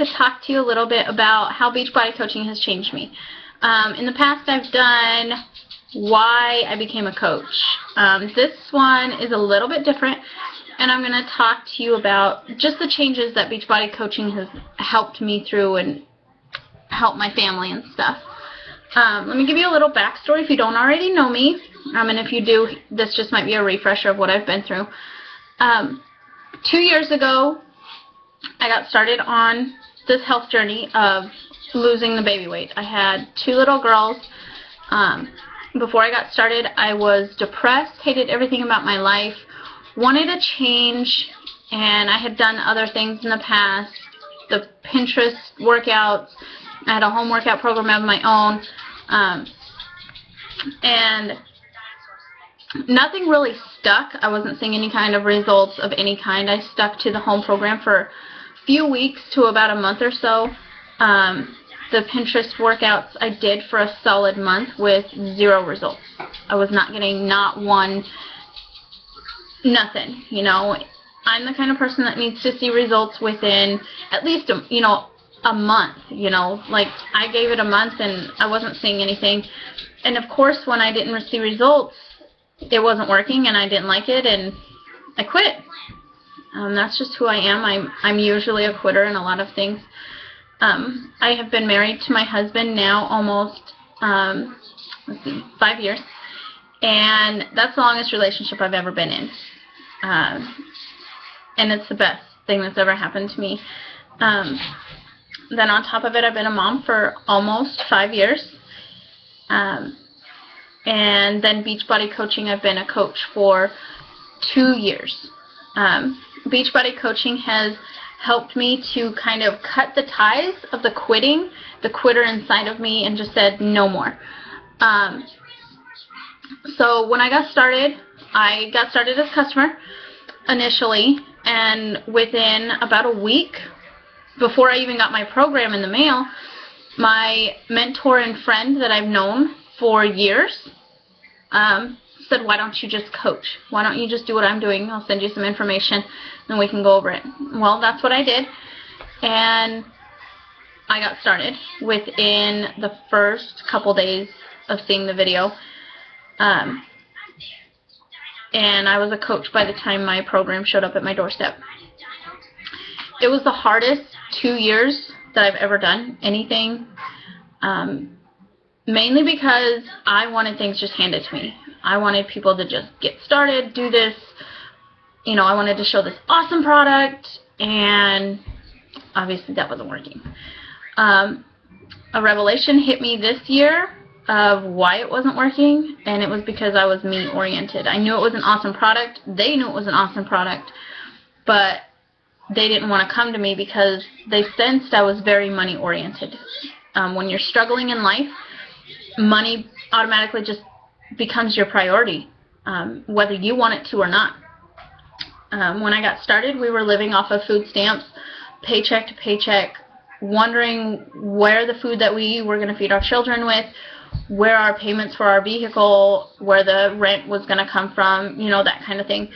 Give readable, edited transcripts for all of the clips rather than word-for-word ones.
to talk to you a little bit about how Beachbody coaching has changed me. In the past, I've done why I became a coach. This one is a little bit different, and I'm going to talk to you about just the changes that Beachbody coaching has helped me through and helped my family and stuff. Let me give you a little backstory if you don't already know me, and if you do, this just might be a refresher of what I've been through. 2 years ago, I got started on this health journey of losing the baby weight. I had 2 little girls. Before I got started, I was depressed, hated everything about my life, wanted to change, and I had done other things in the past, the Pinterest workouts. I had a home workout program of my own, and nothing really stuck. I wasn't seeing any kind of results of any kind. I stuck to the home program for a few weeks to about a month or so. The Pinterest workouts I did for a solid month with 0 results. I was not getting not one, nothing, you know. I'm the kind of person that needs to see results within at least, a month, Like, I gave it a month and I wasn't seeing anything. And of course, when I didn't see results, it wasn't working and I didn't like it and I quit. That's just who I am. I'm usually a quitter in a lot of things. I have been married to my husband now almost, 5 years. And that's the longest relationship I've ever been in. And it's the best thing that's ever happened to me. Then on top of it, I've been a mom for almost 5 years. And then Beachbody coaching, I've been a coach for 2 years. Beachbody coaching has helped me to kind of cut the ties of the quitter inside of me, and just said no more. So when I got started as a customer initially, and within about a week, before I even got my program in the mail, my mentor and friend that I've known for years said, why don't you just coach? Why don't you just do what I'm doing? I'll send you some information and we can go over it. Well, that's what I did, and I got started within the first couple days of seeing the video. And I was a coach by the time my program showed up at my doorstep. It was the hardest 2 years that I've ever done anything, mainly because I wanted things just handed to me. I wanted people to just get started, do this. I wanted to show this awesome product, and obviously that wasn't working. A revelation hit me this year of why it wasn't working, and it was because I was me-oriented. I knew it was an awesome product. They knew it was an awesome product, but they didn't want to come to me because they sensed I was very money-oriented. When you're struggling in life, money automatically just becomes your priority, whether you want it to or not. When I got started, we were living off of food stamps, paycheck to paycheck, wondering where the food that we were going to feed our children with, where our payments for our vehicle, where the rent was going to come from, that kind of thing,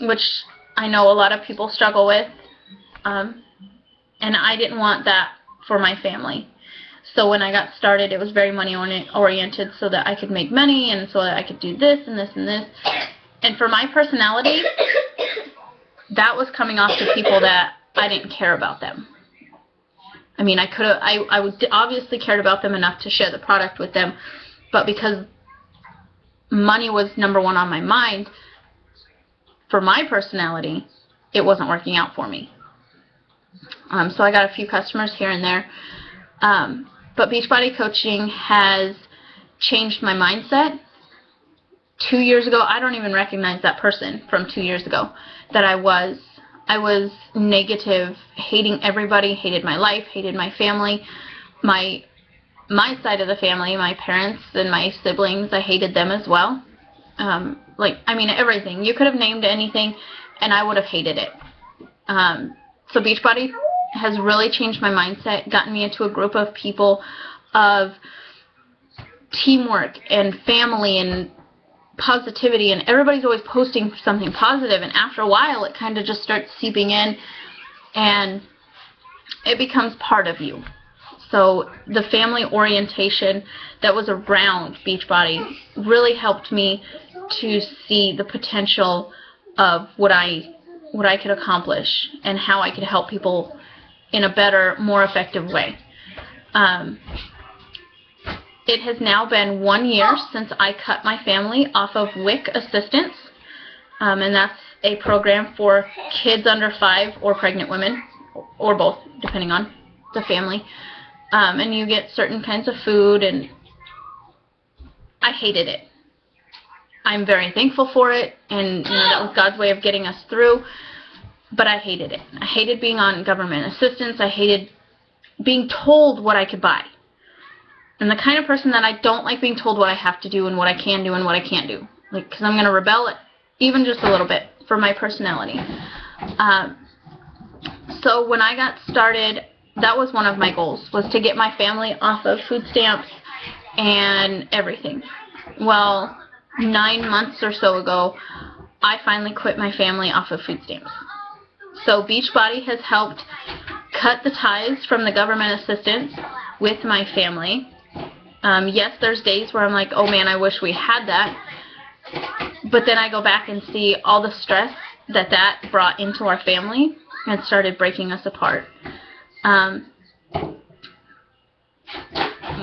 which I know a lot of people struggle with, and I didn't want that for my family. So when I got started, it was very money-oriented, so that I could make money and so that I could do this and this and this. And for my personality, that was coming off to people that I didn't care about them. I mean, I would obviously cared about them enough to share the product with them, but because money was number one on my mind, for my personality, it wasn't working out for me. So I got a few customers here and there. But Beachbody coaching has changed my mindset. 2 years ago, I don't even recognize that person from 2 years ago that I was negative, hating everybody, hated my life, hated my family, my side of the family, my parents and my siblings. I hated them as well. Everything. You could have named anything, and I would have hated it. So Beachbody has really changed my mindset, gotten me into a group of people of teamwork and family and positivity, and everybody's always posting something positive, and after a while it kind of just starts seeping in, and it becomes part of you. So the family orientation that was around Beachbody really helped me to see the potential of what I could accomplish and how I could help people in a better, more effective way. It has now been 1 year since I cut my family off of WIC assistance, and that's a program for kids under 5 or pregnant women, or both, depending on the family. And you get certain kinds of food, and I hated it. I'm very thankful for it, and that was God's way of getting us through, but I hated it. I hated being on government assistance. I hated being told what I could buy. I'm the kind of person that I don't like being told what I have to do and what I can do and what I can't do, because I'm going to rebel even just a little bit for my personality. So when I got started, that was one of my goals, was to get my family off of food stamps and everything. Well, 9 months or so ago, I finally quit my family off of food stamps. So Beachbody has helped cut the ties from the government assistance with my family. Yes, there's days where I'm like, oh man, I wish we had that. But then I go back and see all the stress that brought into our family and started breaking us apart.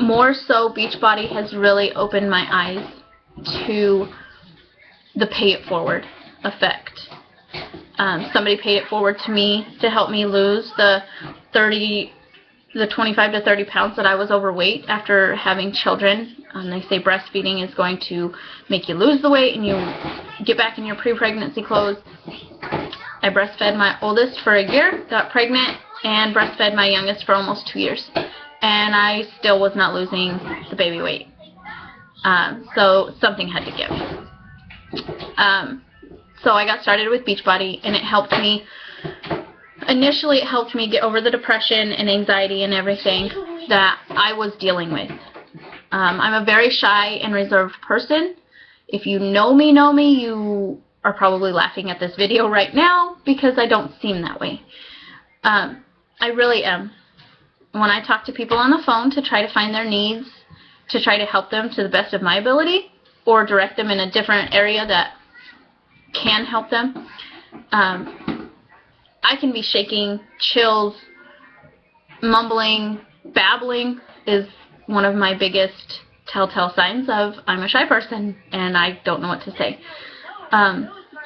More so, Beachbody has really opened my eyes to the pay it forward effect. Somebody paid it forward to me to help me lose the 25 to 30 pounds that I was overweight after having children. They say breastfeeding is going to make you lose the weight and you get back in your pre-pregnancy clothes. I breastfed my oldest for a year, got pregnant, and breastfed my youngest for almost 2 years. And I still was not losing the baby weight. So something had to give. So I got started with Beachbody, and it helped me. Initially, it helped me get over the depression and anxiety and everything that I was dealing with. I'm a very shy and reserved person. If you know me, you are probably laughing at this video right now because I don't seem that way. I really am. When I talk to people on the phone to try to find their needs, to try to help them to the best of my ability, or direct them in a different area that can help them, I can be shaking, chills, mumbling, babbling is one of my biggest telltale signs of I'm a shy person and I don't know what to say.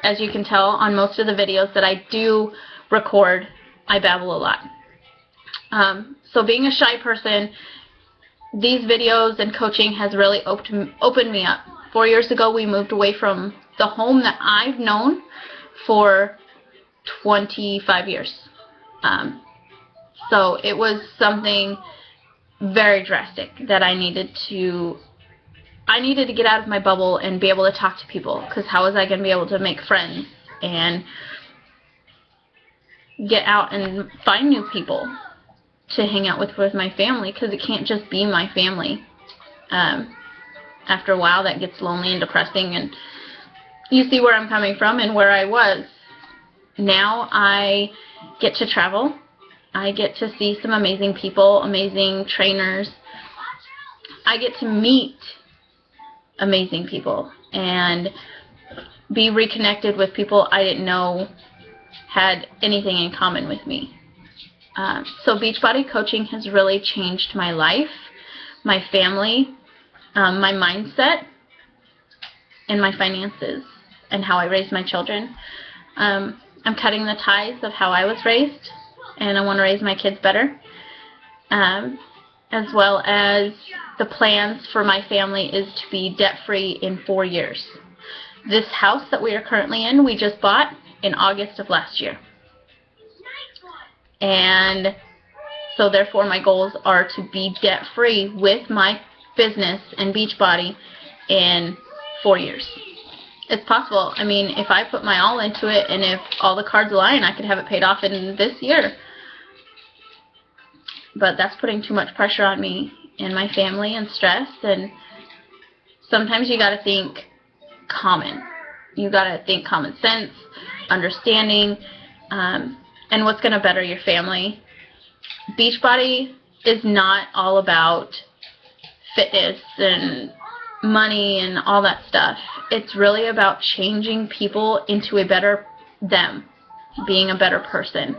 As you can tell on most of the videos that I do record, I babble a lot. So being a shy person, these videos and coaching has really opened me up. 4 years ago, we moved away from the home that I've known for 25 years. So it was something very drastic that I needed to get out of my bubble and be able to talk to people, because how was I going to be able to make friends and get out and find new people to hang out with my family, because it can't just be my family. After a while, that gets lonely and depressing, and you see where I'm coming from and where I was. Now I get to travel. I get to see some amazing people, amazing trainers. I get to meet amazing people and be reconnected with people I didn't know had anything in common with me. So Beachbody coaching has really changed my life, my family, my mindset, and my finances, and how I raise my children. I'm cutting the ties of how I was raised, and I want to raise my kids better, as well as the plans for my family is to be debt-free in 4 years. This house that we are currently in, we just bought in August of last year. And so therefore my goals are to be debt-free with my business and Beachbody in 4 years. It's possible. I mean, if I put my all into it and if all the cards align, I could have it paid off in this year. But that's putting too much pressure on me and my family and stress, and sometimes you got to think common. You got to think common sense, understanding, and what's going to better your family Beachbody is not all about fitness and money and all that stuff. It's really about changing people into a better them, being a better person.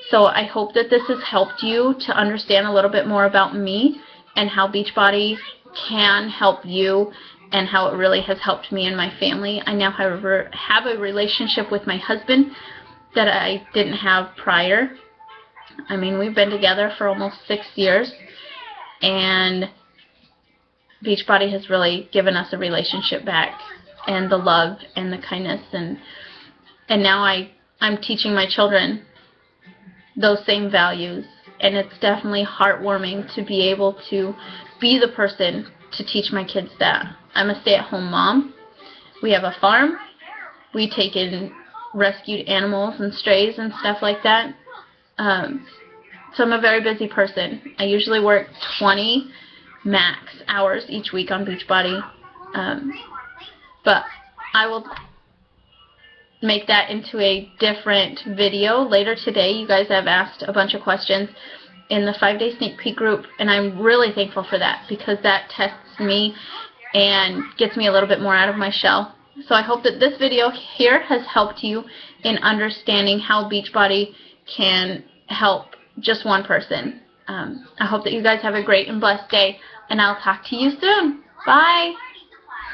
So I hope that this has helped you to understand a little bit more about me and how Beachbody can help you and how it really has helped me and my family. I now have a relationship with my husband that I didn't have prior. I mean, we've been together for almost 6 years, and Beachbody has really given us a relationship back, and the love and the kindness, and now I'm teaching my children those same values, and it's definitely heartwarming to be able to be the person to teach my kids that. I'm a stay-at-home mom. We have a farm. We take in rescued animals and strays and stuff like that. So I'm a very busy person. I usually work 20 max hours each week on Beachbody. But I will make that into a different video later today. You guys have asked a bunch of questions in the 5-day sneak peek group, and I'm really thankful for that because that tests me and gets me a little bit more out of my shell. So I hope that this video here has helped you in understanding how Beachbody can help just one person. I hope that you guys have a great and blessed day, and I'll talk to you soon. Bye!